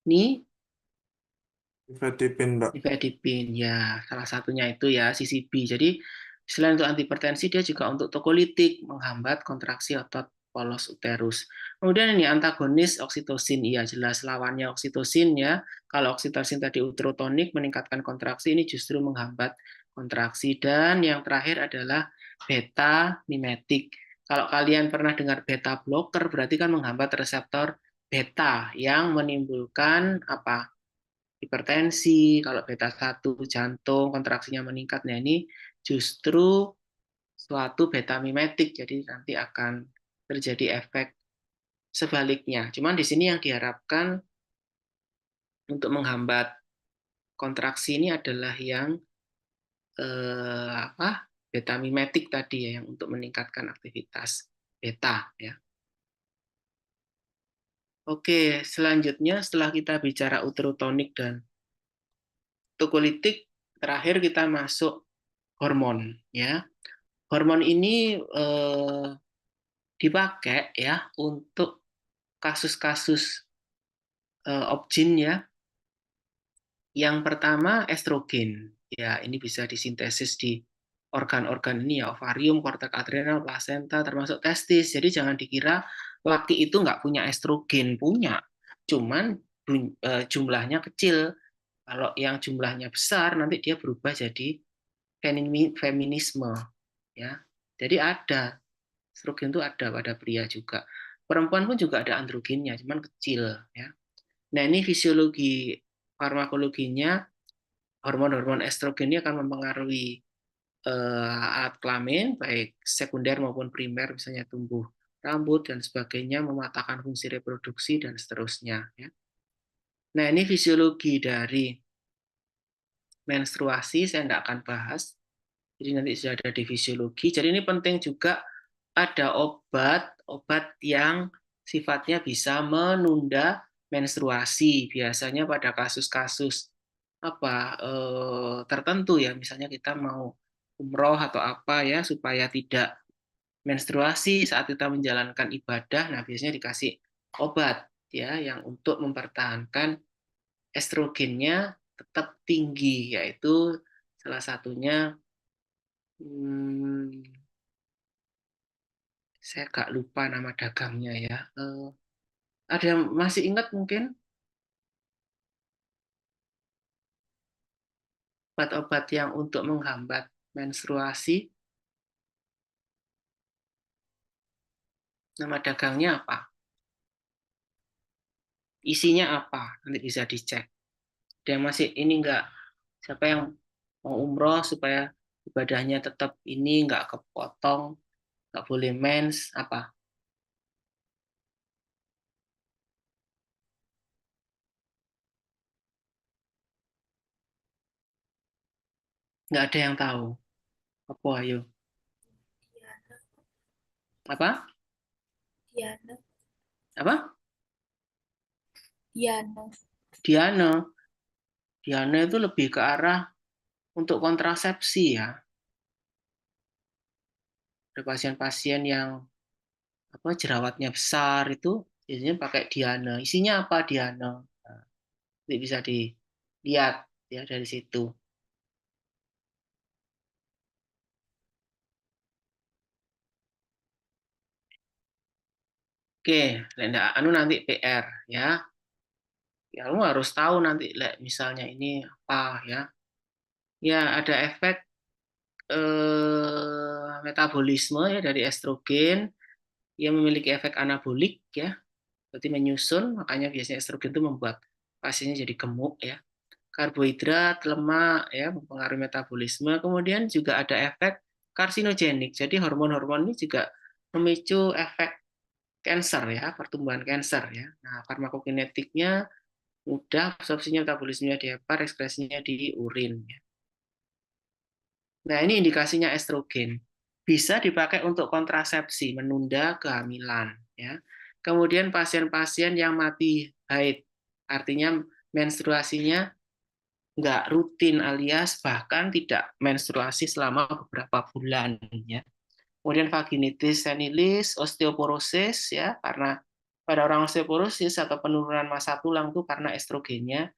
Ini Nifedipin, Mbak. nifedipin, ya salah satunya itu ya CCB. Jadi selain untuk antihipertensi, dia juga untuk tokolitik, menghambat kontraksi otot polos uterus. Kemudian ini antagonis oksitosin, iya jelas lawannya oksitosin ya. Kalau oksitosin tadi uterotonik meningkatkan kontraksi, ini justru menghambat kontraksi. Dan yang terakhir adalah beta mimetik. Kalau kalian pernah dengar beta blocker, berarti kan menghambat reseptor beta yang menimbulkan apa? Hipertensi, kalau beta 1 jantung kontraksinya meningkat. Nah, ini justru suatu beta mimetik, jadi nanti akan terjadi efek sebaliknya. Cuman di sini yang diharapkan untuk menghambat kontraksi ini adalah yang beta mimetik tadi ya, yang untuk meningkatkan aktivitas beta ya. Oke, selanjutnya setelah kita bicara uterotonik dan tokolitik, terakhir kita masuk hormon ya. Hormon ini dipakai ya untuk kasus-kasus Opjin ya. Yang pertama estrogen. Ya, ini bisa disintesis di organ-organ ini ya, ovarium, korteks adrenal, plasenta, termasuk testis. Jadi jangan dikira laki itu nggak punya estrogen, punya. Cuman jumlahnya kecil. Kalau yang jumlahnya besar, nanti dia berubah jadi feminisme. Ya. Jadi ada estrogen itu ada pada pria juga. Perempuan pun juga ada androgennya, cuman kecil. Ya. Nah ini fisiologi farmakologinya, hormon-hormon estrogen ini akan mempengaruhi alat kelamin, baik sekunder maupun primer, misalnya tumbuh rambut dan sebagainya, mematahkan fungsi reproduksi dan seterusnya. Ya. Nah ini fisiologi dari menstruasi, saya tidak akan bahas. Jadi nanti sudah ada di fisiologi. Jadi ini penting juga ada obat yang sifatnya bisa menunda menstruasi. Biasanya pada kasus-kasus tertentu ya, misalnya kita mau umroh atau apa ya supaya tidak menstruasi saat kita menjalankan ibadah. Nah, biasanya dikasih obat ya yang untuk mempertahankan estrogennya tetap tinggi, yaitu salah satunya saya agak lupa nama dagangnya ya. Ada yang masih ingat mungkin obat-obat yang untuk menghambat menstruasi? Nama dagangnya apa? Isinya apa? Nanti bisa dicek. Ada yang masih ini enggak? Siapa yang mau umroh supaya ibadahnya tetap ini enggak kepotong, enggak boleh mens, apa? Enggak ada yang tahu. Apa ayo? Apa? Diana. Apa? Diana. Diana. Diana itu lebih ke arah untuk kontrasepsi ya. Ada pasien-pasien yang apa jerawatnya besar itu biasanya pakai Diane. Isinya apa Diane? Nah, nanti bisa dilihat ya dari situ. Oke, Lenda, anu nanti PR ya. Ya, lu harus tahu nanti, misalnya ini apa ya. Ya, ada efek metabolisme ya dari estrogen yang memiliki efek anabolik ya, berarti menyusun, makanya biasanya estrogen itu membuat pasiennya jadi gemuk ya. Karbohidrat, lemak ya mempengaruhi metabolisme. Kemudian juga ada efek karsinogenik. Jadi hormon-hormon ini juga memicu efek kanker ya, pertumbuhan kanker ya. Nah, farmakokinetiknya mudah, absorpsinya, metabolismenya di hepar, ekspresinya di urin ya. Nah, ini indikasinya estrogen. Bisa dipakai untuk kontrasepsi, menunda kehamilan. Ya. Kemudian pasien-pasien yang mati haid, artinya menstruasinya nggak rutin alias bahkan tidak menstruasi selama beberapa bulan. Ya. Kemudian vaginitis senilis, osteoporosis, ya, karena pada orang osteoporosis atau penurunan massa tulang itu karena estrogennya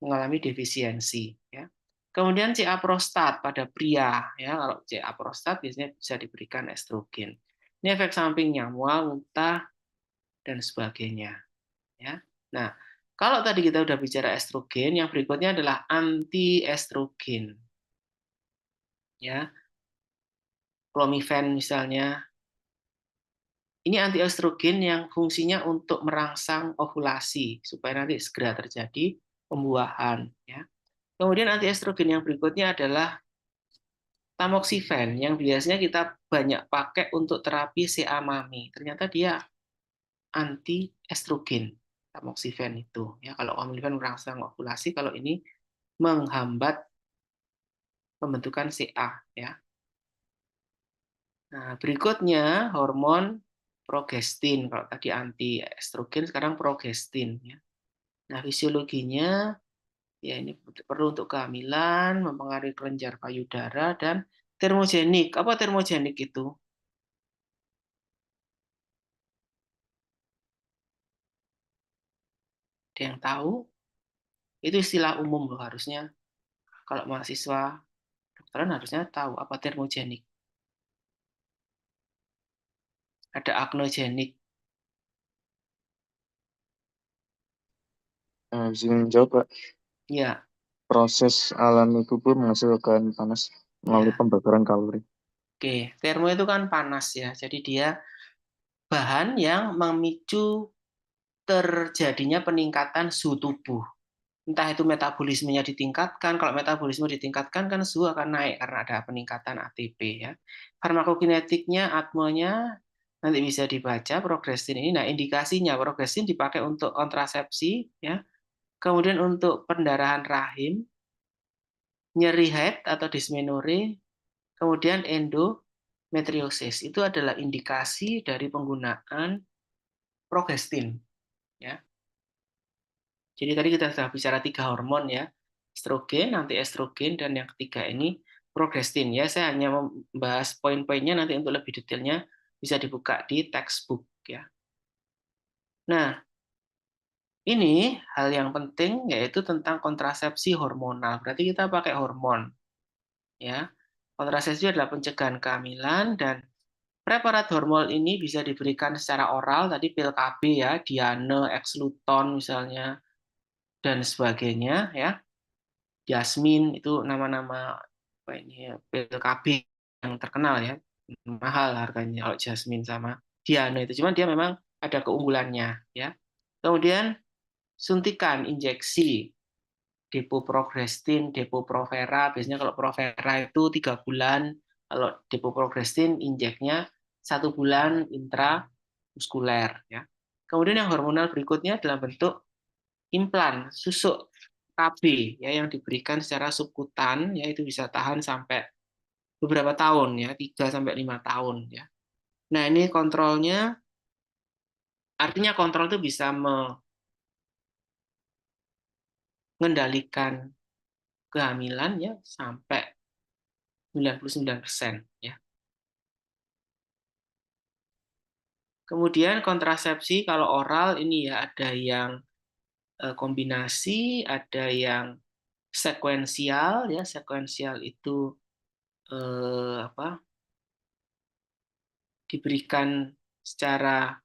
mengalami defisiensi ya. Kemudian CA prostat pada pria ya, kalau CA prostat biasanya bisa diberikan estrogen. Ini efek sampingnya mual, muntah dan sebagainya ya. Nah, kalau tadi kita udah bicara estrogen, yang berikutnya adalah anti estrogen. Ya. Clomifen misalnya. Ini anti estrogen yang fungsinya untuk merangsang ovulasi supaya nanti segera terjadi pembuahan ya. Kemudian anti estrogen yang berikutnya adalah tamoxifen yang biasanya kita banyak pakai untuk terapi CA mami. Ternyata dia anti estrogen. Tamoxifen itu ya, kalau tamoxifen merangsang ovulasi, kalau ini menghambat pembentukan CA ya. Nah, berikutnya hormon progestin. Kalau tadi anti estrogen, sekarang progestin ya. Nah, fisiologinya ya ini perlu untuk kehamilan, mempengaruhi kelenjar payudara dan termogenik. Apa termogenik itu? Ada yang tahu? Itu istilah umum loh harusnya. Kalau mahasiswa kedokteran harusnya tahu apa termogenik. Ada agnogenik. Bisa menjawab, Pak. Ya, Proses alami tubuh menghasilkan panas melalui ya. pembakaran kalori. Oke, termo itu kan panas ya. Jadi dia bahan yang memicu terjadinya peningkatan suhu tubuh. Entah itu metabolismenya ditingkatkan, kalau metabolisme ditingkatkan kan suhu akan naik karena ada peningkatan ATP ya. Farmakokinetiknya, atmonya nanti bisa dibaca progrestin ini. Nah, indikasinya progrestin dipakai untuk kontrasepsi ya. Kemudian untuk pendarahan rahim, nyeri head atau dysmenorrhea, kemudian endometriosis. Itu adalah indikasi dari penggunaan progestin ya. Jadi tadi kita sudah bicara 3 hormon ya, estrogen, antiestrogen, dan yang ketiga ini progestin ya. Saya hanya membahas poin-poinnya, nanti untuk lebih detailnya bisa dibuka di textbook ya. Nah, ini hal yang penting yaitu tentang kontrasepsi hormonal. Berarti kita pakai hormon ya. Kontrasepsi adalah pencegahan kehamilan dan preparat hormon ini bisa diberikan secara oral, tadi pil KB ya, Diane, Exluton misalnya, dan sebagainya ya. Jasmine itu nama-nama apa ini pil KB yang terkenal ya, mahal harganya kalau Jasmine sama Diane itu, cuman dia memang ada keunggulannya ya. Kemudian suntikan injeksi depo-progrestin, depo-provera, biasanya kalau provera itu 3 bulan, kalau depo-progrestin injeknya 1 bulan intramuskuler ya. Kemudian yang hormonal berikutnya dalam bentuk implan, susuk KB ya yang diberikan secara subkutan ya, itu bisa tahan sampai beberapa tahun ya, 3 sampai 5 tahun ya. Nah, ini kontrolnya artinya kontrol itu bisa mengendalikan kehamilan ya sampai 99% ya. Kemudian kontrasepsi kalau oral ini ya ada yang kombinasi, ada yang sekuensial ya. Sekuensial itu diberikan secara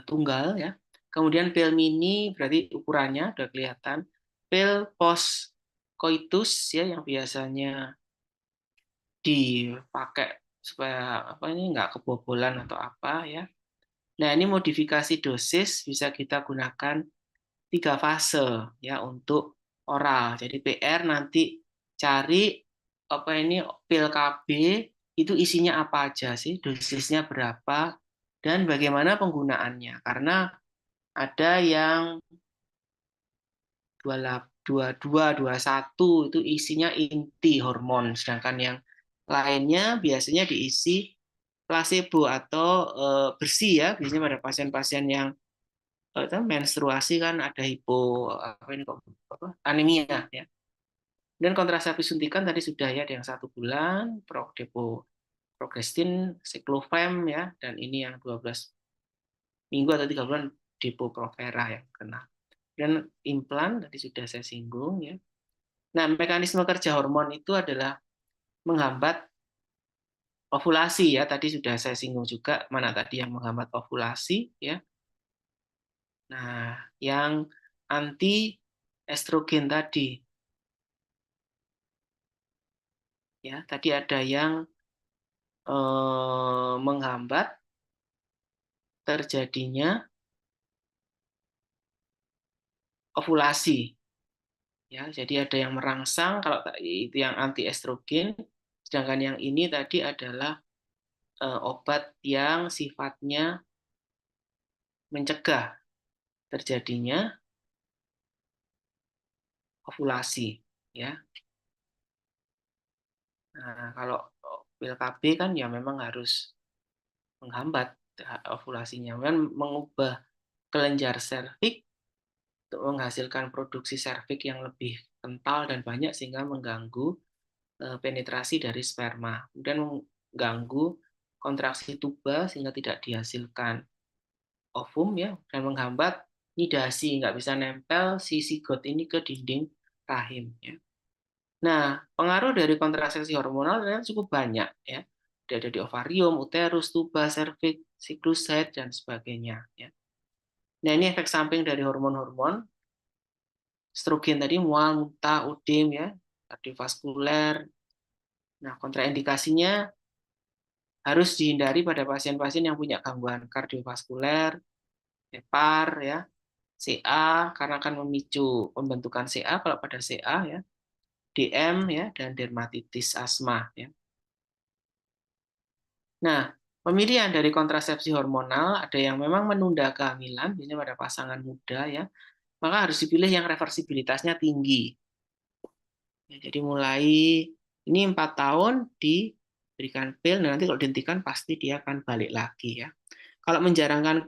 tunggal ya. Kemudian pil mini berarti ukurannya udah kelihatan. Pil post coitus ya yang biasanya dipakai supaya nggak kebobolan atau apa ya. Nah, ini modifikasi dosis bisa kita gunakan 3 fase ya untuk oral. Jadi PR nanti cari pil KB itu isinya apa aja sih, dosisnya berapa, dan bagaimana penggunaannya. Karena ada yang 22, 21 itu isinya inti hormon, sedangkan yang lainnya biasanya diisi placebo atau bersih ya. Biasanya pada pasien-pasien yang menstruasi kan ada anemia ya. Dan kontrasepsi suntikan tadi sudah ya, ada yang 1 bulan, progestin, cyclophem ya, dan ini yang 12 minggu atau 3 bulan Depo-Provera yang kena. Dan implan tadi sudah saya singgung ya. Nah, mekanisme kerja hormon itu adalah menghambat ovulasi ya. Tadi sudah saya singgung juga mana tadi yang menghambat ovulasi ya. Nah, yang anti estrogen tadi ya, tadi ada yang menghambat terjadinya ovulasi ya. Jadi ada yang merangsang kalau itu yang anti estrogen, sedangkan yang ini tadi adalah obat yang sifatnya mencegah terjadinya ovulasi ya. Nah, kalau pil KB kan ya memang harus menghambat ovulasinya, kan mengubah kelenjar serviks untuk menghasilkan produksi serviks yang lebih kental dan banyak sehingga mengganggu penetrasi dari sperma, kemudian mengganggu kontraksi tuba sehingga tidak dihasilkan ovum ya, dan menghambat nidasi, nggak bisa nempel si zigot ini ke dinding rahim ya. Nah, pengaruh dari kontrasepsi hormonal ternyata cukup banyak ya. Ada di ovarium, uterus, tuba, serviks, siklus haid dan sebagainya ya. Nah, ini efek samping dari hormon-hormon. Estrogen tadi mual, muntah, udem ya, kardiovaskuler. Nah, kontraindikasinya harus dihindari pada pasien-pasien yang punya gangguan kardiovaskuler, hepar ya, CA karena akan memicu pembentukan CA kalau pada CA ya, DM ya, dan dermatitis asma ya. Nah, pemilihan dari kontrasepsi hormonal ada yang memang menunda kehamilan, biasanya pada pasangan muda ya, maka harus dipilih yang reversibilitasnya tinggi. Ya, jadi mulai ini 4 tahun diberikan pil, dan nanti kalau dihentikan pasti dia akan balik lagi ya. Kalau menjarangkan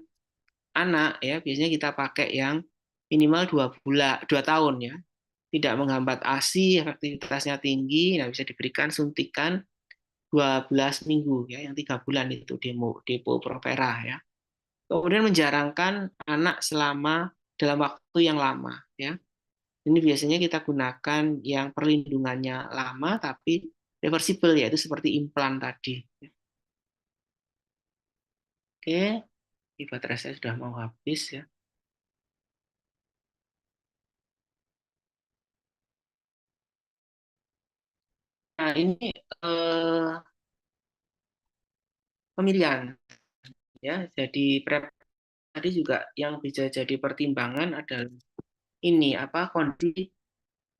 anak ya, biasanya kita pakai yang minimal 2 tahun ya. Tidak menghambat ASI, efektivitasnya tinggi, nah bisa diberikan suntikan 12 minggu ya, yang 3 bulan itu Depo-Provera ya. Kemudian menjarangkan anak selama dalam waktu yang lama ya. Ini biasanya kita gunakan yang perlindungannya lama tapi reversible, yaitu seperti implan tadi. Oke, baterai saya sudah mau habis ya. Nah, ini pemilihan ya. Jadi PrEP tadi juga yang bisa jadi pertimbangan adalah ini kondisi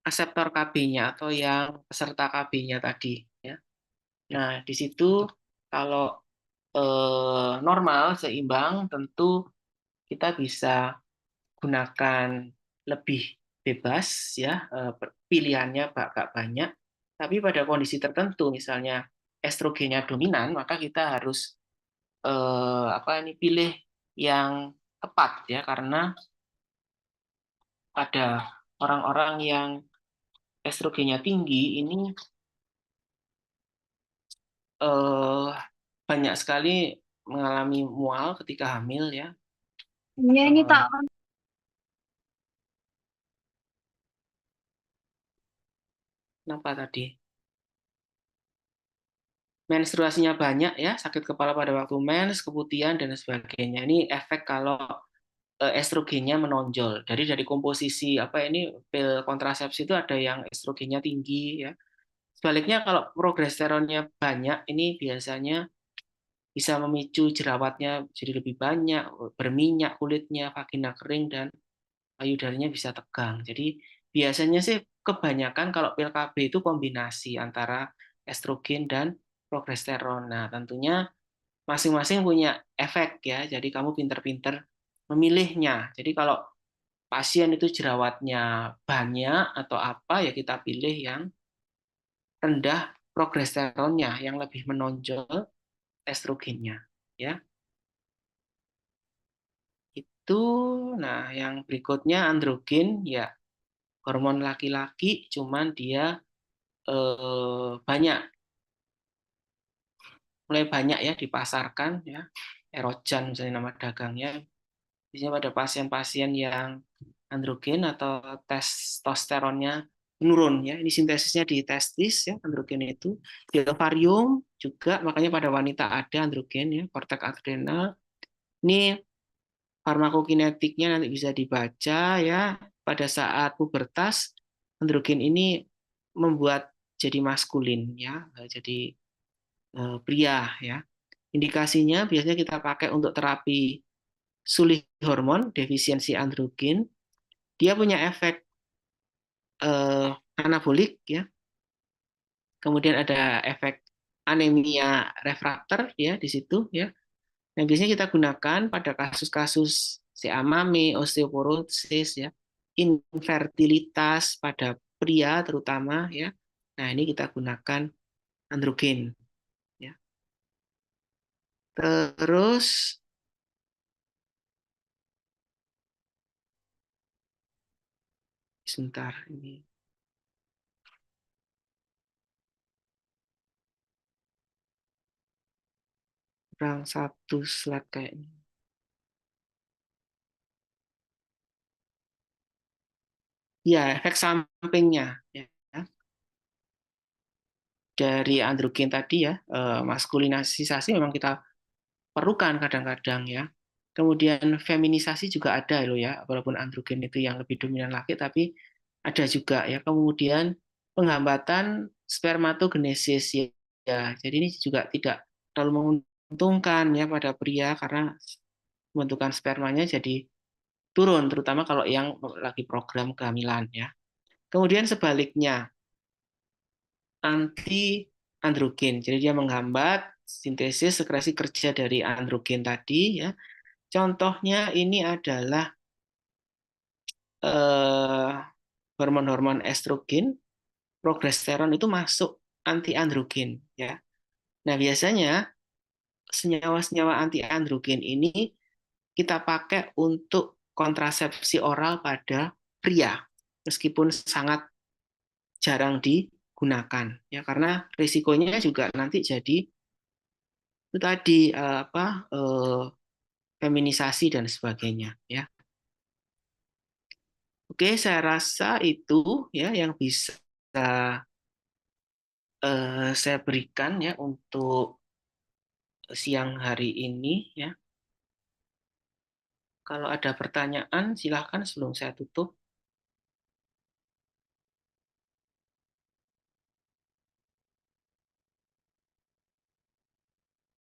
aseptor KB-nya atau yang peserta KB-nya tadi ya. Nah, di situ kalau normal seimbang tentu kita bisa gunakan lebih bebas ya, pilihannya agak banyak. Tapi pada kondisi tertentu misalnya estrogennya dominan, maka kita harus pilih yang tepat ya, karena pada orang-orang yang estrogennya tinggi ini banyak sekali mengalami mual ketika hamil ya. Iya, ini Eh, tak Kenapa tadi? Menstruasinya banyak ya, sakit kepala pada waktu mens, keputihan dan sebagainya. Ini efek kalau estrogennya menonjol. Dari komposisi apa ini pil kontrasepsi itu ada yang estrogennya tinggi ya. Sebaliknya kalau progesteronnya banyak, ini biasanya bisa memicu jerawatnya jadi lebih banyak, berminyak kulitnya, vagina kering dan payudaranya bisa tegang. Jadi biasanya sih kebanyakan kalau pil KB itu kombinasi antara estrogen dan progesteron. Nah, tentunya masing-masing punya efek ya. Jadi kamu pinter-pinter memilihnya. Jadi kalau pasien itu jerawatnya banyak atau apa ya kita pilih yang rendah progesteronnya, yang lebih menonjol estrogennya ya. Itu nah yang berikutnya androgen ya hormon laki-laki cuman dia banyak mulai banyak ya dipasarkan ya. Erojan misalnya nama dagangnya. Biasanya pada pasien-pasien yang androgen atau testosteronnya menurun ya. Ini sintesisnya di testis ya androgen itu. Di ovarium juga makanya pada wanita ada androgen ya, korteks adrenal. Ini farmakokinetiknya nanti bisa dibaca ya. Pada saat pubertas androgen ini membuat jadi maskulin ya, jadi pria ya. Indikasinya biasanya kita pakai untuk terapi sulih hormon defisiensi androgen. Dia punya efek anabolik ya. Kemudian ada efek anemia refraktor ya di situ ya. Nah, biasanya kita gunakan pada kasus-kasus CA mame, osteoporosis ya, infertilitas pada pria terutama ya. Nah, ini kita gunakan androgen ya. Terus sebentar ini kurang satu slide kayaknya. Ya, efek sampingnya ya. Dari androgen tadi ya, maskulinisasi memang kita perlukan kadang-kadang ya. Kemudian feminisasi juga ada loh ya, walaupun androgen itu yang lebih dominan laki, tapi ada juga ya. Kemudian penghambatan spermatogenesis ya. Jadi ini juga tidak terlalu menguntungkan ya pada pria karena pembentukan spermanya jadi turun, terutama kalau yang lagi program kehamilan ya. Kemudian sebaliknya, anti androgen. Jadi dia menghambat sintesis sekresi kerja dari androgen tadi ya. Contohnya ini adalah hormon-hormon estrogen, progesteron itu masuk anti androgen ya. Nah, biasanya senyawa-senyawa anti androgen ini kita pakai untuk kontrasepsi oral pada pria meskipun sangat jarang digunakan ya karena risikonya juga nanti jadi itu tadi feminisasi dan sebagainya ya. Oke, saya rasa itu ya yang bisa saya berikan ya untuk siang hari ini ya. Kalau ada pertanyaan silahkan sebelum saya tutup.